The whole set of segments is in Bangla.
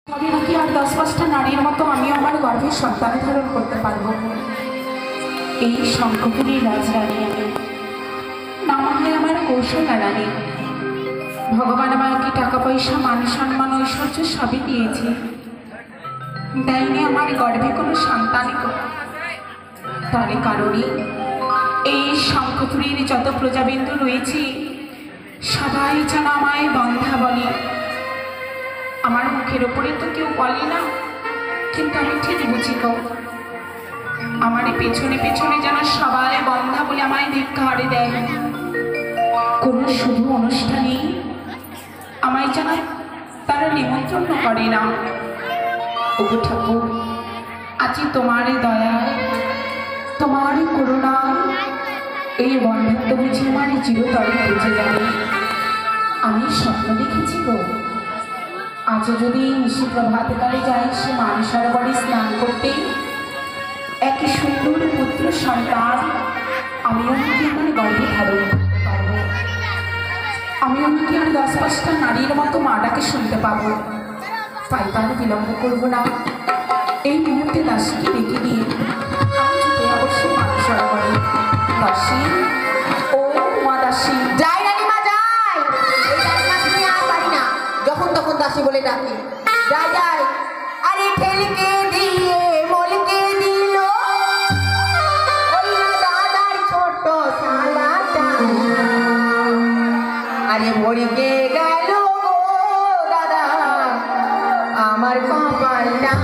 তবে নাকি আর 10-5টা নারীর মতো আমিও আমার গর্ভের সন্তান ধারণ করতে পারবো। এই শঙ্খপুরীর রাজরানী আমি, নাম হয় আমার কৌশলা রানী। ভগবান আমাকে টাকা পয়সা মান সম্মান ঐশ্বর্য সবই দিয়েছে, দেয়নি আমার গর্ভে কোনো সন্তানই। তার কারণে এই শঙ্খপুরীর যত প্রজাবিন্দু রয়েছে সবাই যেন আমায় বন্ধা বলে। আমার মুখের ওপরে তো কেউ বলে না, কিন্তু আমি ঠিক বুঝি গো, আমার পেছনে পেছনে যেন সবাই বন্ধা বলে আমায় ধিক্কারে দেয়। কোনো শুভ অনুষ্ঠানে আমায় যেন তারা নিমন্ত্রণ করে না। ওগো ঠাকুর, আজ তোমার দয়ায় তোমার করুণায় এই বন্ধুত্ব বুঝি আমার চিরতরে বেঁচে যাবে। আমি স্বপ্ন দেখেছি গো, আজ যদি নিশি প্রভাতকালে যাই সে মান সরোবরে স্নান করতে, এক সুন্দর পুত্র সন্তান আমিও নাকি আমার গর্ভে ধারণ করতে পারবো। আমিও নাকি আর 10-5টা নারীর মতো মাটাকে শুনতে পাবো। তাই তার বিলম্ব করবো না, এই মুহূর্তে দাসীকে ডেকে দিয়ে আমি ছুটে অবশ্যই মান সরোবরে। দাসী, ও মা দাসী। যাই রানীমা যাই, এই রানীমা শুনে আর পারি না, যখন তখন দাসী বলে ডাকি। যাই যাই, আরে ঠেলকে দিয়ে মলকে দিল ওই না দাদার ছোট শালাটা, আরে মরিকে গেল গো দাদা আমার কপালটা।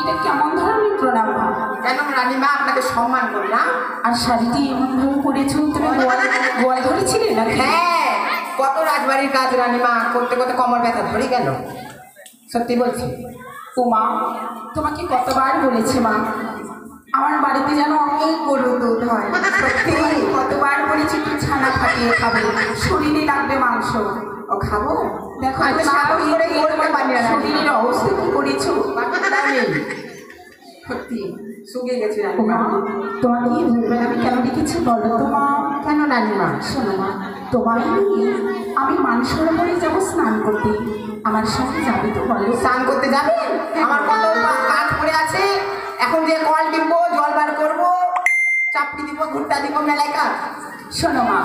এটা কেমন ধরনের প্রণাম? কেন রানীমা আপনাকে সম্মান করি না? আর শাড়িটি এমন ভাবে পরেছো, তুমি গোয়াল ধরেছিলে না? হ্যাঁ, কত রাজবাড়ির কাজ রানীমা করতে করতে কোমর ব্যথা ধরে গেল, সত্যি বলছি। উমা, তোমাকে কতবার বলেছে মা, আমার বাড়িতে যেন অনেক গরুর দুধ হয়। সত্যি কতবার বলেছি তুই ছানা ফাটিয়ে খাবে, শরীরে লাগবে মাংস। ও খাবো? দেখো শরীরের অবস্থা কি করেছো। সত্যি শুকিয়ে গেছে উমা, তোমাকে ভোরবেলা আমি কেন ডেকেছি বলো তো মা? কেন রানীমা? শোনো মা, তোমার নিয়ে আমি মান সরোবরে যাবো স্নান করতে, আমার সাথে যাবে তো বলো? স্নান করতে যাবে? আমার কত কাজ পড়ে আছে, এখন যে কল টিপবো, জল বার করবো, চাপড়ি দিব, ঘুরটা দিব, মেলায় কাজ। শোনো মা,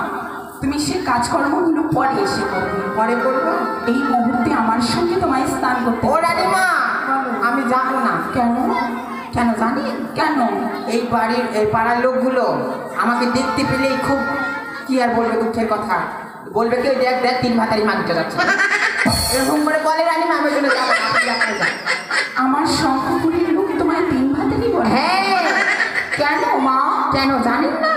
তুমি সে কাজকর্মগুলো পরে এসে করবে। পরে করবো, এই মুহূর্তে আমার সঙ্গে তোমায় স্নান করতে। ও রানীমা, আমি যাবো না। কেন? কেন জানি কেন? এই বাড়ির এই পাড়ার লোকগুলো আমাকে দেখতে পেলেই খুব, কি আর বলবে, দুঃখের কথা, বলবে কি ওই দেখ দেখ 3 ভাতারি মাগতে যাচ্ছে এরকম করে বলে রানীমা, আমি ওই জন্য যাবো না, আপনি আপনি যান। আমার শঙ্খপুরীর লোক তোমায় 3 ভাতারি বলে? হ্যাঁ, কেন মা? কেন জানেন না?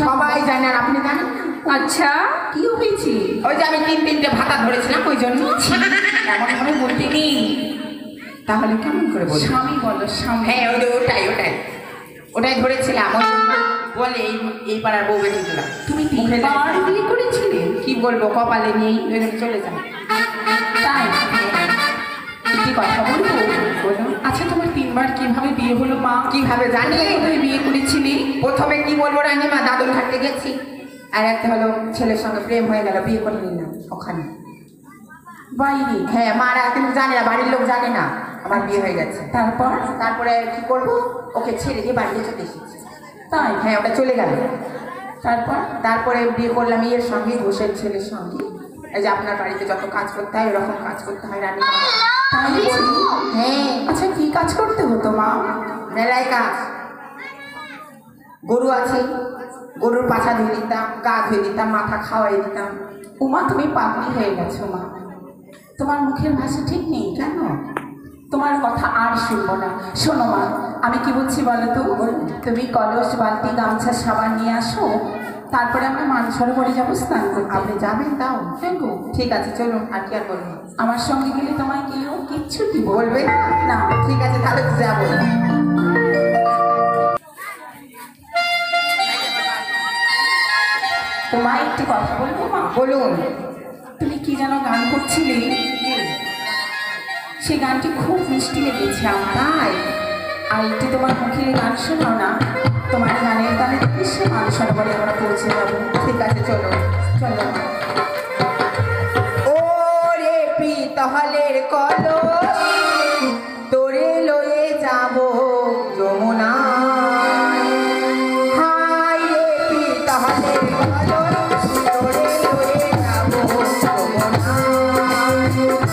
সবাই জানে, আর আপনি জানেন না? আচ্ছা, কি হয়েছে? ওই যে আমি 3-3টে ভাতা ধরেছিলাম ওই জন্য। এমন ভাবে বলতে নেই। তাহলে কেমন করে বলবো? স্বামী বলো, স্বামী। হ্যাঁ ওটাই ধরেছিলাম। ওই জন্য বলে এই পাড়ার বউ বেটি দিলাম। তুমি 3বার বিয়ে করেছিলে? কি বলবো, কপালে নেই, ওই জন্য চলে যান। তাই? একটি কথা বলবো? বলুন। আচ্ছা, তোমার 3বার কিভাবে বিয়ে হলো মা? কিভাবে জানি? কোথায় বিয়ে করেছিলে? প্রথমে কি বলবো রানীমা, দাদুর ঘাটে গেছি, আর একটা হলো ছেলের সঙ্গে প্রেম হয়ে গেল, বিয়ে করে নিলাম ওখানে বাইরে? হ্যাঁ, মারা কিন্তু জানে না, বাড়ির লোক জানে না আমার বিয়ে হয়ে গেছে। তারপরে কি করবো, ওকে ছেড়ে দিয়ে বাড়িতে চলে এসেছি। তাই? হ্যাঁ, ওটা চলে গেল। তারপরে বিয়ে করলাম এর সঙ্গে, ঘোষের ছেলের সঙ্গে। এই যে আপনার বাড়িতে যত কাজ করতে হয় ওরকম কাজ করতে হয় রানী। তাই বলি? হ্যাঁ। আচ্ছা, কি কাজ করতে হতো মা? মেলায় কাজ। গরু আছে, গরুর পাছা ধুয়ে দিতাম, গা ধুয়ে দিতাম, মাথা খাওয়াই দিতাম। উমা, তুমি পাগলি হয়ে গেছো মা। তোমার মুখের ভাষা ঠিক নেই। কেন? তোমার কথা আর শুনবো না। শোনো মা, আমি কি বলছি বলো তো? তুমি কলস, বালতি, গামছা, সাবান নিয়ে আসো, তারপরে আমরা মানসরোবরে যাবো স্নান করতে। আপনি যাবেন? তাও হ্যাঁ গো। ঠিক আছে, চলুন। আর কি আর বলবেন? আমার সঙ্গে গেলে তোমায় কেউ কিচ্ছু দিব বলবে না। ঠিক আছে, তাহলে তো যাবো। তোমায় একটি কথা বলবো মা? বলুন। তুমি কি যেন গান করছিলে, সেই গানটি খুব মিষ্টি লেগেছে আমার। তাই? আর একটি তোমার মুখের গান শোনাও না, তোমার গানের গানে সে মানসরোবরে আমরা পৌঁছে যাবো। ঠিক আছে, চলো। চলো। ও রে পিতলের কলস, তোরে লয়ে যাব যমুনায়। হাই রে পিতলের কলস, তোরে লয়ে যাব যমুনায়। হাই রে পিতলের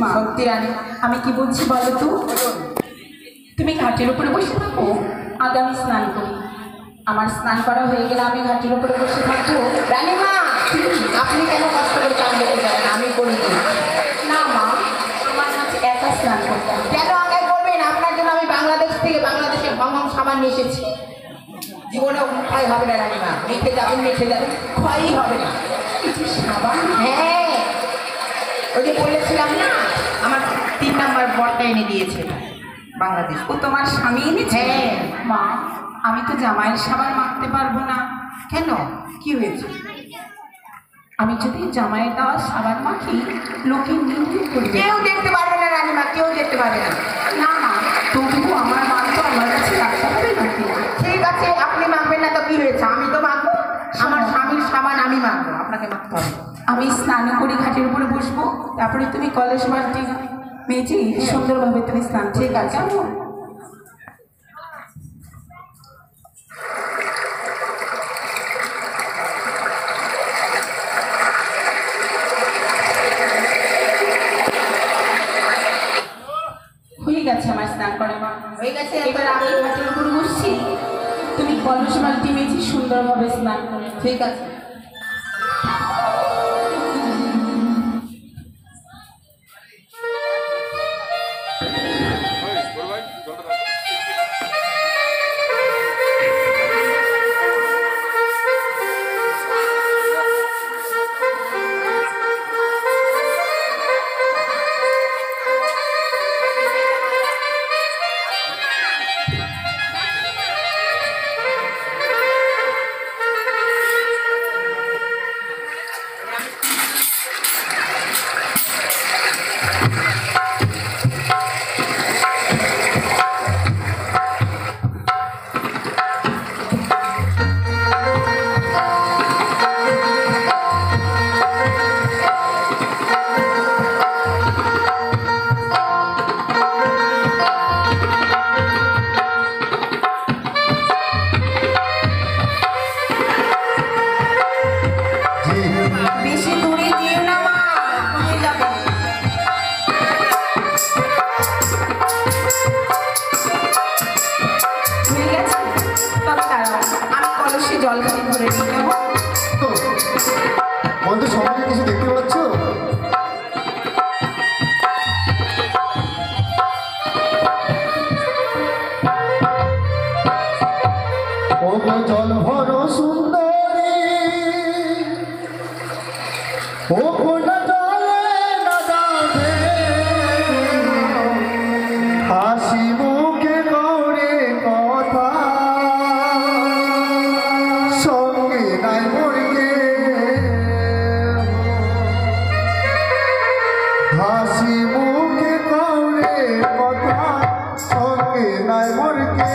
মা। সত্যি রানী। আমি কি বলছি বলো তো, তুমি ঘাটের উপরে বসে থাকো, আগে আমি স্নান করি। আমার স্নান করা হয়ে গেলে আমি ঘাটের উপরে বসে থাকবো। রানীমা, আপনি কেন কষ্ট করে চান করতে যাবেন? আমি করে দিই। না মা, আমার কাছে একা স্নান করতে হবে। কেন আগে করবেন? আপনার জন্য আমি বাংলাদেশ থেকে বাংলাদেশের ভ্রমণ সাবান নিয়ে এসেছি। জীবনে ক্ষয় হবে না রানীমা, মেখে যাবেন ক্ষয়ই হবে না। কিছু সাবান? হ্যাঁ, ওই যে বলেছিলাম না, আমার 3 নাম্বার বরটা এনে দিয়েছে বাংলাদেশ। ও তোমার স্বামী এনেছে? হ্যাঁ। মা, আমি তো জামাইয়ের সাবান মাখতে পারবো না। কেন, কি হয়েছে? আমি যদি জামাইয়ের দেওয়া সাবান মাখি, লোকে নিন্দে করবে। কেউ দেখতে পারবে না রানীমা, কেউ দেখতে পারবে না। না মা, তবুও আমার মান তো আমার কাছে রাখতে হবে নাকি? ঠিক আছে, আপনি মাখবেন না তো কি হয়েছে? আমি তো মাখবো। আমার স্বামীর সাবান আমি মাখবো, আপনাকে মাখতে হবে। আমি স্নান করি, ঘাটের উপরে বসবো, তারপরে তুমি কলস বালতি মেজে সুন্দরভাবে তুমি স্নান। ঠিক আছে কেমন? হয়ে গেছে আমার স্নান করে মা। হয়ে গেছে, এবার আমি ঘাটের উপর বসছি, তুমি কলস বালতি মেজে সুন্দরভাবে স্নান করে। ঠিক আছে। বেশি দূরে যেও না মা, ভুলে যাবে। হয়ে গেছে? তবে দাঁড়াও, আমি কলসে জল খানি ভরে নিই কেমন? বন্ধু, সবাইকে কিছু দেখতে পাচ্ছ? ও গো জল ভরো সুন্দরী, ও কোনা জলে না যাবে, হাসি মুখে করে কথা, সঙ্গে নাই মরকে, হাসি মুখে করে কথা, সঙ্গে নাই মরকে।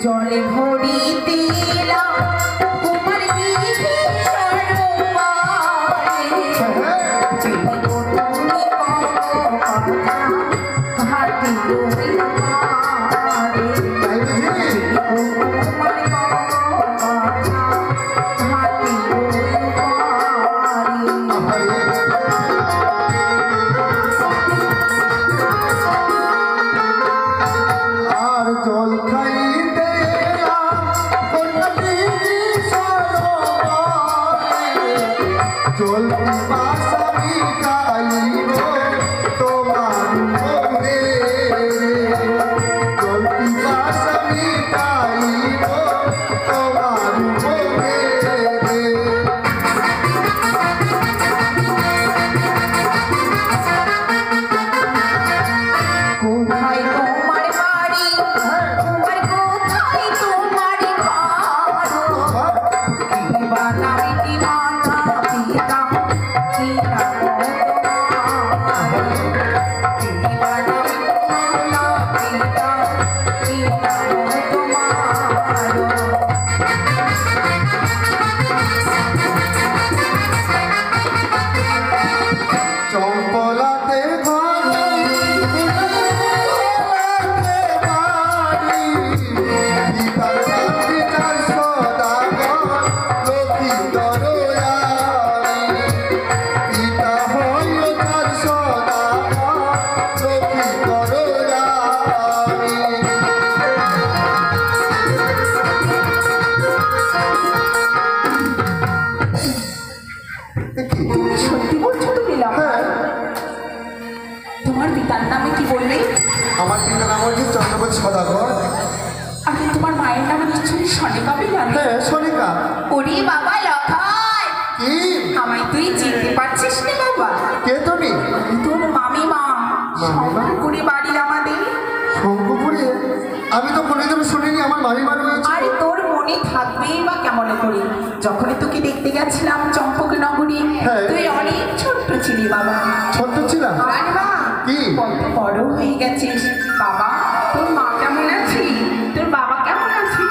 জলে ভরি দিলাম তোমার বিধি সর্বপারে, তুমি করো কথা ঘাটি ডুবে পারে, তাই বুঝি? তোমার কথা ঘাটি ডুবে পারে। আর জল খাইতে এলাম, কন্যা দিদি হ্যাঁ সোনিকা। ওরে বাবা লখাই, কি? আমায় তুই চিনতে পারছিস না বাবা? কে তুমি? তোর মামিমা, মামিমা? শঙ্করপুরে বাড়ি আমাদের। শঙ্কুপুরে? আমি তো কোনোদিনও শুনিনি আমার মামিমা রয়েছে। আরে তোর মনে থাকবেই বা কেমন করে, যখনই তোকে দেখতে গেছিলাম চম্পক নগরী, হ্যাঁ। তুই অনেক ছোট্ট ছিলি বাবা। ছোট্ট ছিলাম? রানীমা, কি? কত বড় হয়ে গেছিস বাবা। তোর মা কেমন আছে? তোর বাবা কেমন আছে?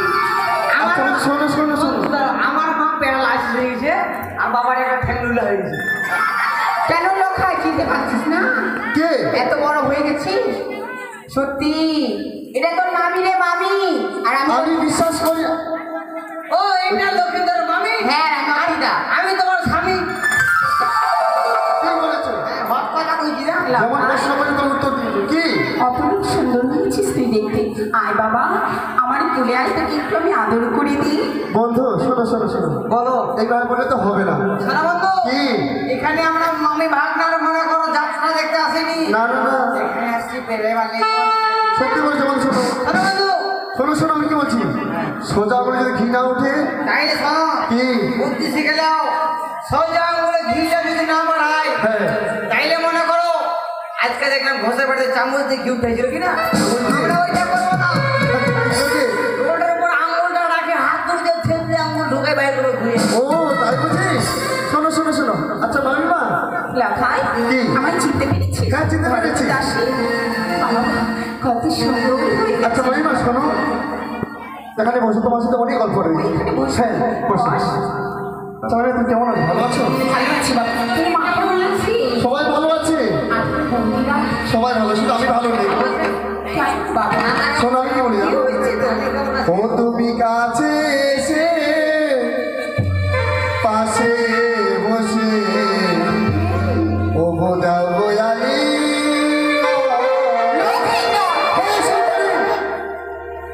আচ্ছা শোনো শোনো শোনো, আমার মা প্যারালাইসিস হয়ে গেছে আর বাবার একটা ঠ্যাংলুলা হয়ে গেছে। কেন লক্ষায় চিনতে পারছিস না? কে? এত বড় হয়ে গেছিস? সত্যি এটা তোর মামি রে, মামি। আর আমি আমি বিশ্বাস করি। ও এটা লক্ষিন্দর মামি? হ্যাঁ মামিদা। আমি তোমার স্বামী। কি বলেছো? হট কথা কইছি না। যেমন প্রশ্ন করে তোর উত্তর দিয়েছো। কি? অপরূপ সুন্দর হয়েছিস তুই দেখতে। আয় বাবা, আমার কোলে আয়, তোকে একটু আমি আদর করে দিই। বন্ধু শোনো শোনো শোনো, বলো। এইভাবে বলে তো হবে না। শোনো বন্ধু, কি? এখানে আমরা মামি ভাগনার মনে করো যাত্রা দেখতে আসিনি। না না না, এখানে আসছি পেরে বালে। সত্যি বলেছো বল। শোনো শোনো বন্ধু, শোনো শোনো, আমি কি বলছি, সোজা বলে যদি ঘি না ওঠে। তাইলে শোনো, কি? বুদ্ধি শিখে যাও। সোজা আঙুলে ঘিটা যদি না মারায়, হ্যাঁ তাইলে মনে করো আজকে দেখলাম ঘষে পেটে চামচ দিয়ে ঘি উঠেছিল কিনা, আমরা ওইটা করবো না। ওকে। রোডের উপর আঙুলটা রাখে, হাত ধরে ছেড়ে আঙুল ঢুকে বাইরে করে ঘুরে। ও তাই বুঝিস। শোনো শোনো শোনো, আচ্ছা মামিমা। লখাই, কি? আমায় চিনতে পেরেছিস? হ্যাঁ, চিনতে পেরেছি। দাসী, বাবা, কত সুন্দর হয়ে গেছিস। আচ্ছা মামিমা শোনো, এখানে বসে তোমার সাথে অনেক গল্প রয়েছে। হ্যাঁ বসো। আচ্ছা মামিমা তুমি কেমন আছো? ভালো আছো? ভালো আছি বাবা, তোর মা কেমন আছে? সবাই ভালো আছে? আর তোর বন্ধুরা? সবাই ভালো, শুধু আমি ভালো নেই। কেন বাবা? শোনো আমি কি বলি কি জানো? হয়েছে তোর? ও তুমি কাছে এসে পাশে বসে ও বোদাও বয়ালি।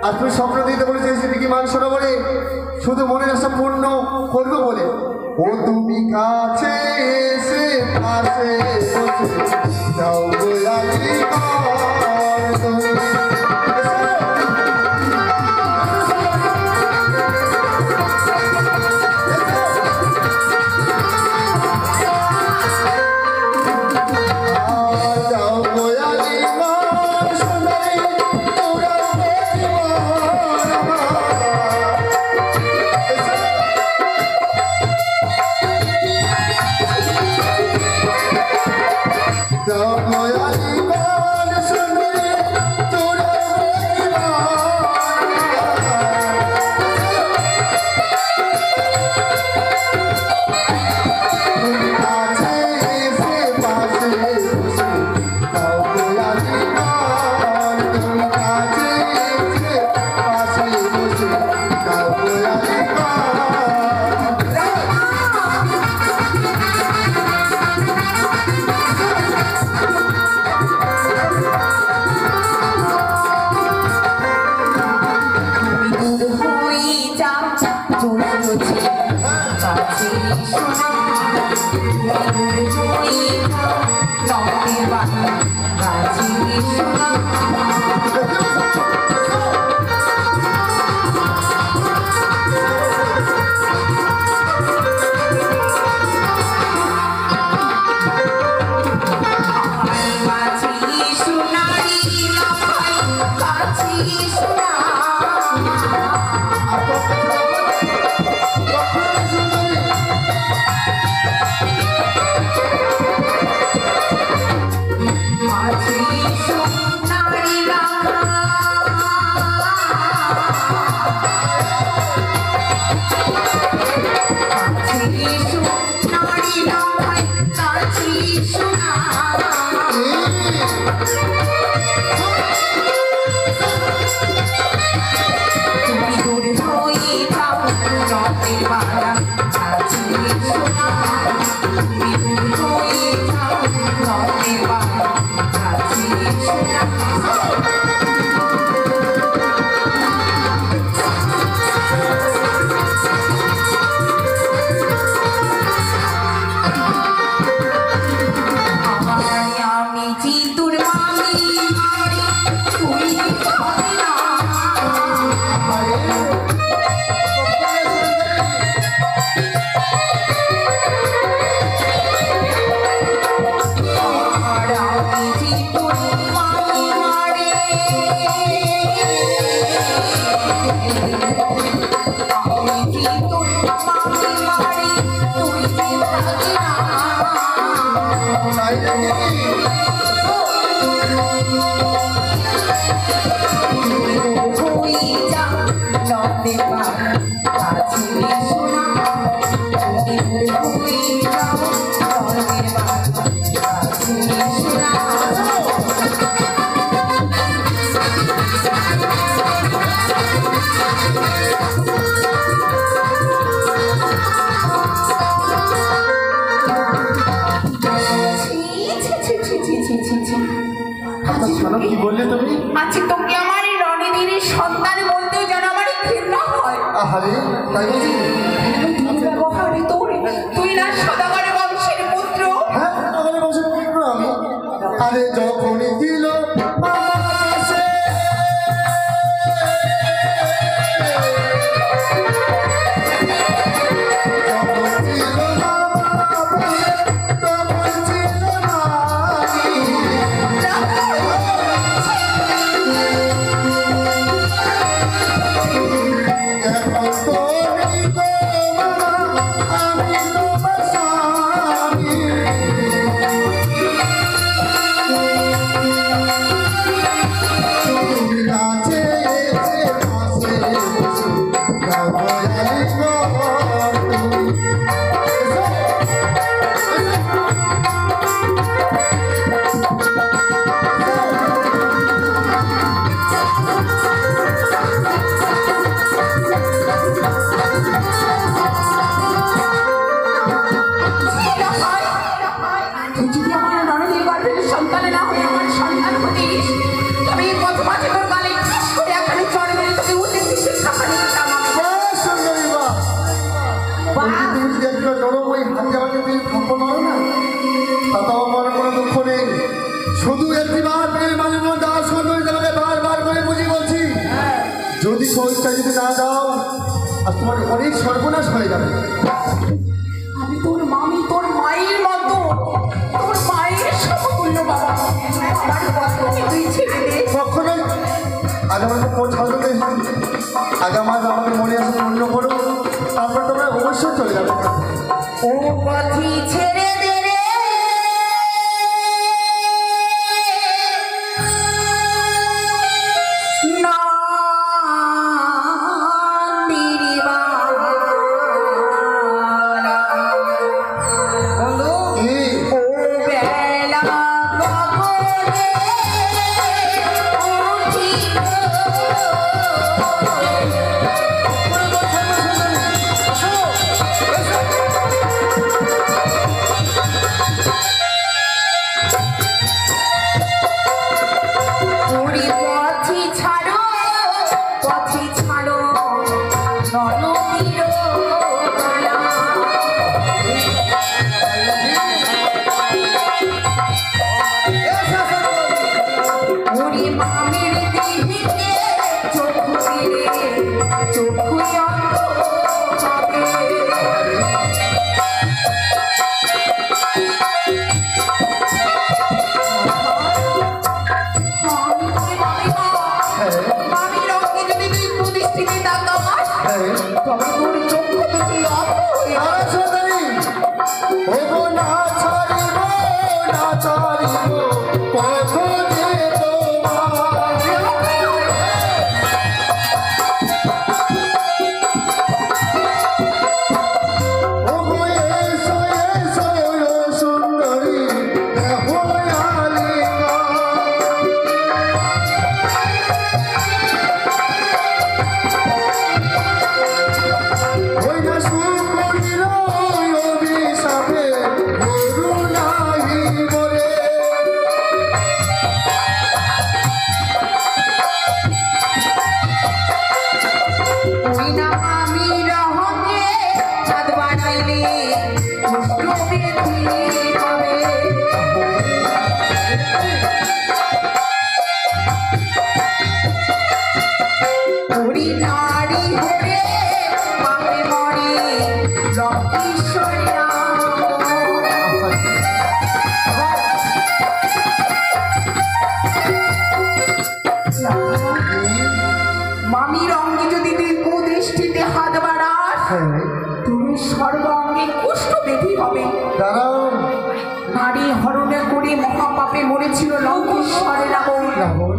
আর তুমি স্বপ্ন দিতে বলেছে সেদিকে মান সরোবরে শুধু মনের আশা পূর্ণ করবো বলে। ও তুমি কাছে এসে পাশে বসে যাও বয়ালি তুমি। যাও বয়ালি মান সোনারি তোরা বেঈমান আমার। যাও বয়ালি মান সোনারি তোরা বেঈমান আমার। তুমি কাছে এসে পাশে বসে যাও বয়ালি মান। তুমি কাছে এসে পাশে বসে যাও বয়ালি মান। তুমি দূর হয়ে যাও, দূর হচ্ছে কাছে শোনা। তুমি দূর হয়ে যাও, নদীর বাণী কাছে শোনা। কাছে সোনারি লখাই, কাছে সোনা। কাছে সোনারি কাছে সোনারি লখাই, কাছে সোনা। তুমি দূর হয়ে যাও, নদের বালা কাছে সোনা। তুমি দূর হয়ে যাও, নদের বালা কাছে সোনা। আমি জিতুর মামি, তুই হবে না। তোর মামি মারি তুই যে ভাগি না তাই নাকি? তুই যা নদে পার কাছে শোনা তুই যা নদে পার কাছে শোনা আচ্ছা শোনো, কি বললে তুমি? আচ্ছা তোকে আমার এই রণদিনীর সন্তান বলতেও যেন আমার ঘৃণা হয় আহারে, তাই বলছি? ব্যবহারে তোর তুই না সদাগর বংশের পুত্র হ্যাঁ, সদাগর বংশের পুত্র আমি। আরে যখনই দিল আমার কাছে তুই যদি আমার রণদীর গর্ভের সন্তান না হয়ে আমার সন্তান হতিস তবে এই পথ মাঝে তোর গালে ঠাস করে এখানে চড় মেরে তোকে উচিত শিক্ষা করে দিতাম আমি সুন্দরী বা তুমি যদি একটু নরম ওই হাতে আমাকে তুমি থাপ্পড় মারো না, তাতেও আমার কোনো দুঃখ নেই। শুধু একটিবার প্রেমের মাঝে মধ্যে দাও সুন্দরী, তোমাকে বারবার করে বুঝি বলছি, যদি পরীক্ষা যদি না দাও আর তোমার অনেক সর্বনাশ হয়ে যাবে। আমি তোর মামি তোর মায়ের মতো তোর মায়ের সমতুল্য বাবা আমার কথা তুই ছেড়ে দে কখনোই আগে আমাকে কোন ছাড়তে আগে আমাকে মনে আসে অন্য করো, তারপর তোমরা অবশ্যই চলে যাবে। ও পথি ছেড়ে দে রে না কি? ও বেলা গগনে উঠিল পুরী পথি ছাড়ো ননদীর গলা পুরী মামির দিদিকে চক্ষু দিলে চক্ষু অন্ধ হবে মামির অঙ্গে যদি তুই প্রতিষ্ঠিতে তাকাস তবে তোর চক্ষু দুটি অন্ধ হয়ে আর সুন্দরী, ওগো না ছাড়িব, না ছাড়িব, পথ যে তোমার। ওগো এসো, এসো, ও সুন্দরী, দেখো আলিঙ্গন। ওই না সুন্দরীর তুমি সর্বাঙ্গে কুষ্ঠব্যাধি হবে। দাঁড়াও। নারী হরণে করে মহাপাপে মরেছিল লঙ্কেশ্বরে রাবণ। রাবণ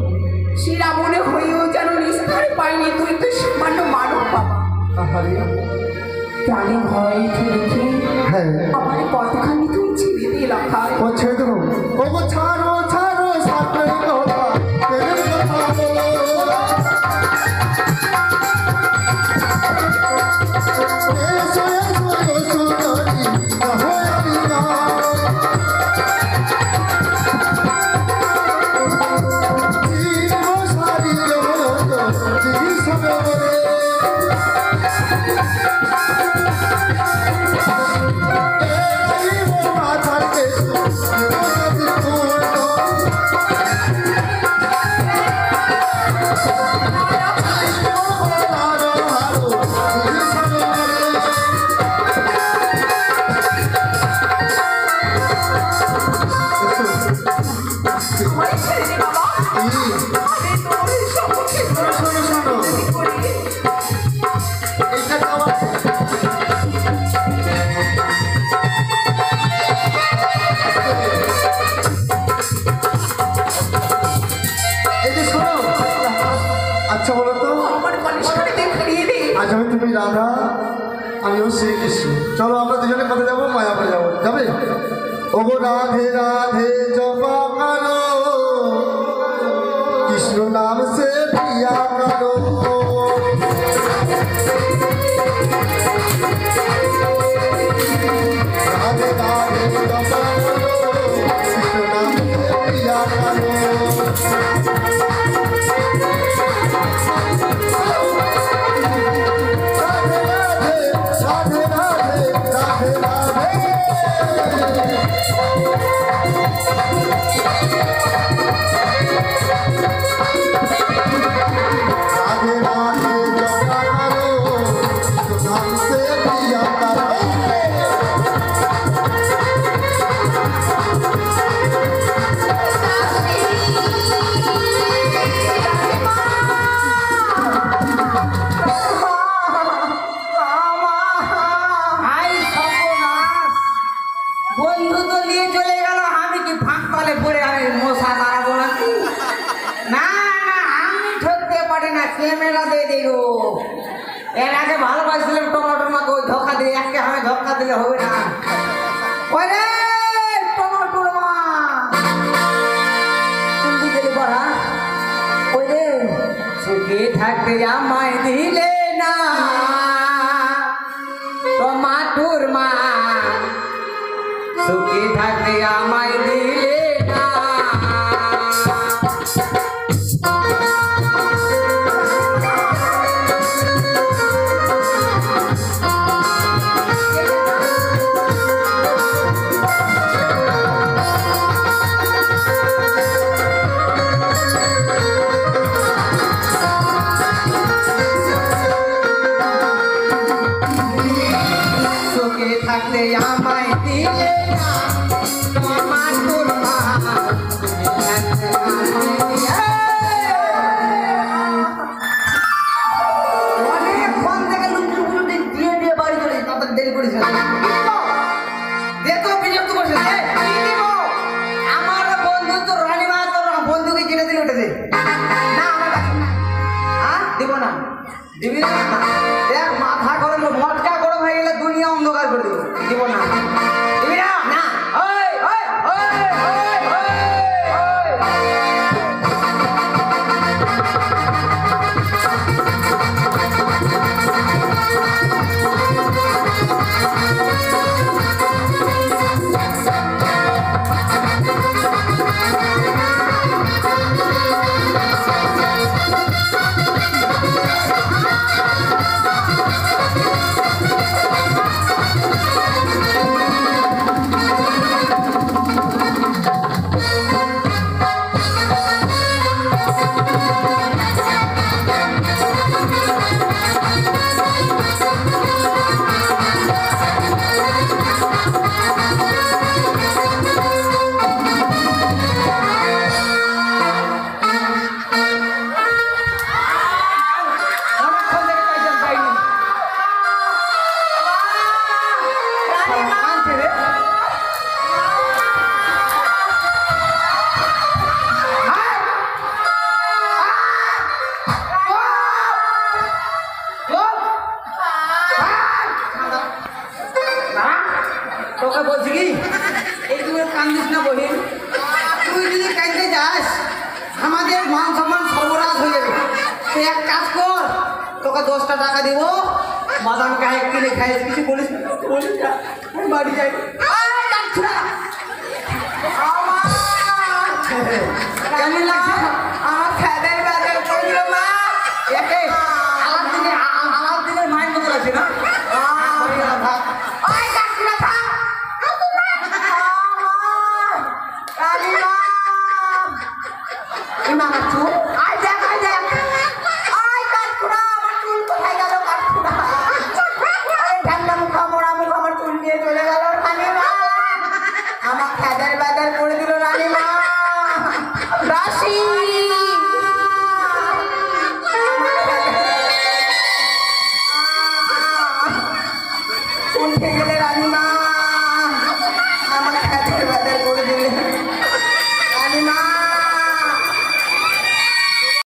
সে রাবণে হয়েও যেন নিস্তার পাইনি, তুই তো সামান্য মানব বাবা। আহারে প্রাণে ভয় রেখে হ্যাঁ আমার পথখানি তুই ছেড়ে দিয়ে রাখা। ও ছেড়ে দেবো। ও গো ছাড়ো ছাড়ো সাথের কথা প্রেমের কথা বলো। এসো এসো গো সুন্দরী কহো আমি নাও। জীব সারি জগত জীব সবে আমায় ছেড়ে দে বাবা। আরে তোর সম্মুখে শোনো শোনো এইটা খাওয়া এই যে শোনো আচ্ছা বলো তো আমার কলেজখানে দেখিয়ে দে। আজ আমি তুমি রাধা আমিও শ্রীকৃষ্ণ, চলো আমরা দুজনে কোথায় যাবো? মায়াপুরে যাবো, যাবে? ওগো রাধে রাধে জপা কালো কৃষ্ণ নাম সে প্রিয়া কালো। রাধে রাধে জপা কালো কৃষ্ণ নাম সে প্রিয়া কালো। রাধে রাধে রাধে রাধে রাধে রাধে জপা কালো নাম সে প্রিয়া কালো। হাই সর্বনাশ! বন্ধু তো নিয়ে চলে গেল, আমি কি ফাঁক তলে পড়ে আমি মশা তাড়াবো নাকি? না না, আমি ঠকতে পারি না, ক্যামেরা দিয়ে দিল। এর আগে ভালোবাসছিলাম টমেটোর মাকে, ওই ধোকা দিয়ে একে আমি ধোকা দিলে হবে না। ওই রে টমেটোর মা, তুমি গেলি বড়া। ওই রে সুখে থাকতে আমায় দিলে না টমাটোর মা, সুখে থাকতে আমায় দিলে না। সুখে থাকতে আমায় দিলে না টমাটোর মা, সুখে থাকতে আমায় দিলে। অনেকক্ষণ থেকে লুচুর পুজোতে দিয়ে দিয়ে বাড়ি চলে তাদের দেরি করেছে। দেখো বিরক্ত করছে। আমার বন্ধু তো রানীমা, তোর বন্ধুকে কিনে দিলে ওটা দে। না আমার কাছে না। হ্যাঁ দিব না, দিবি না? দেখ মাথা গরম মটকা গরম হয়ে গেলে দুনিয়া অন্ধকার করে দেবো। দিব না, দিবি না? না। ওই ওই ওই ওই ওই তোকে বলছি কি এই তুই কান্দিস না বহিন, তুই যদি কাঁদতে যাস আমাদের মান সম্মান সর্বনাশ হয়ে যাবে। তুই এক কাজ কর, তোকে 10টা টাকা দিব, বাদাম গায়ে কিনে খাইস, কিছু বলিস না, বলিস না, আমি বাড়ি যাই। কেমন লাগছে?